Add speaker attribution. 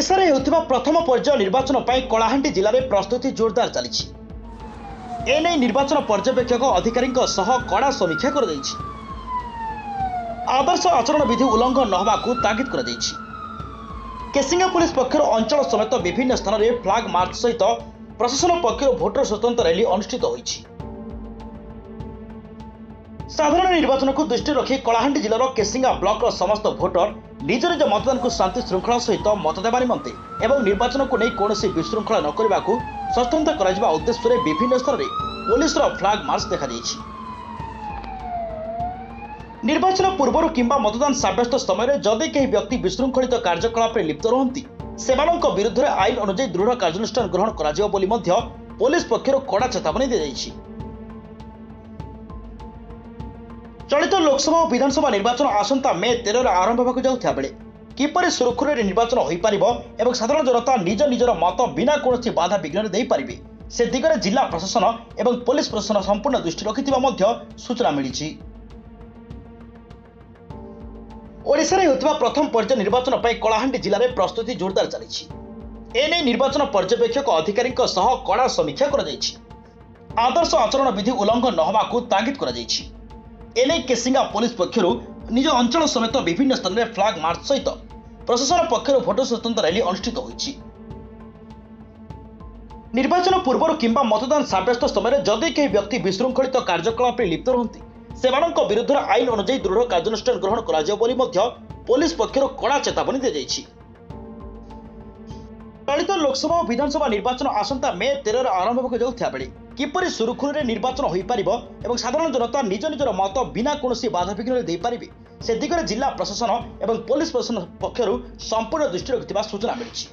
Speaker 1: ओडिशारे हेउथिबा प्रथम पर्याय निर्वाचन पर कलाहांडी जिले में प्रस्तुति जोरदार चली। एने निर्वाचन पर्यवेक्षक अधिकारी कड़ा समीक्षा कर आदर्श आचरण विधि उल्लंघन नहवा तागिद कर केसिंगा पुलिस पक्षर अंचल समेत विभिन्न स्थान में फ्लैग मार्च सहित प्रशासन पक्षर भोटर स्वतंत्र रैली अनुष्ठित होईछि। साधारण निर्वाचन को दृष्टि रखी कलाहांडी जिलार केसिंगा ब्लॉक समस्त भोटर निज निज मतदान को शांति श्रृंखला सहित मत देवा निमंते एवं निर्वाचन को नहीं कौन विशृंखला न करने को सचेतन करा उद्देश्य विभिन्न स्थान में पुलिस फ्लैग मार्च देखा निर्वाचन पूर्व किंबा मतदान सब्यस्त समय जदि कहीं व्यक्ति विशृंखलित कार्यकलाप में लिप्त रहती से विरुद्ध में आईन अनुଯାयी दृढ़ कार्यानुष्ठान ग्रहण करा पुलिस पक्षर कड़ा चेतावनी दी जाइछि। चलित लोकसभा और विधानसभा निर्वाचन आसंता मे 13 आरंभ होगा जाउथिया बेले किपर सुरखुर निर्वाचन हो पारिबो एवं साधारण जनता निज निजर मत बिना कौन बाधा विघ्न दे पारिबे से दिगरे जिला प्रशासन एवं पुलिस प्रशासन संपूर्ण दृष्टि रखिथिबा मध्य सूचना मिलिछि। ओडिशारे हेउथिबा प्रथम पर्याय निर्वाचन पर कलाहांडी जिले में प्रस्तुति जोरदार चली। एने निर्वाचन पर्यवेक्षक अधिकारी कड़ा समीक्षा कर आदर्श आचरण विधि उल्लंघन नहवा तागिद कर एने केसिंगा पुलिस पक्षर निज अंचल समेत विभिन्न स्थान में फ्लैग मार्च सहित प्रशासन पक्षर भोटर स्वतंत्र रैली अनुष्ठित होईछि। निर्वाचन पूर्व किंबा मतदान सब्यस्त समय जदि कहीं व्यक्ति विशृंखलित कार्यकलाप में लिप्त रहती से विरुद्ध में आईन अनुଯାयी दृढ़ कार्यानुष्ठान ग्रहण करा पुलिस पक्षर कड़ा चेतावनी दी जाइछि। चलित लोकसभा और विधानसभा निर्वाचन आसंता मे 13 आरंभ होगा जाउथिया बेले किपर सुरखुर निर्वाचन हो पारिबो एवं साधारण जनता निज निजर मत बिना कौन बाधा विघ्न दे पारिबे से दिगरे जिला प्रशासन एवं पुलिस प्रशासन पक्षर संपूर्ण दृष्टि रखिथिबा सूचना मिलिछि।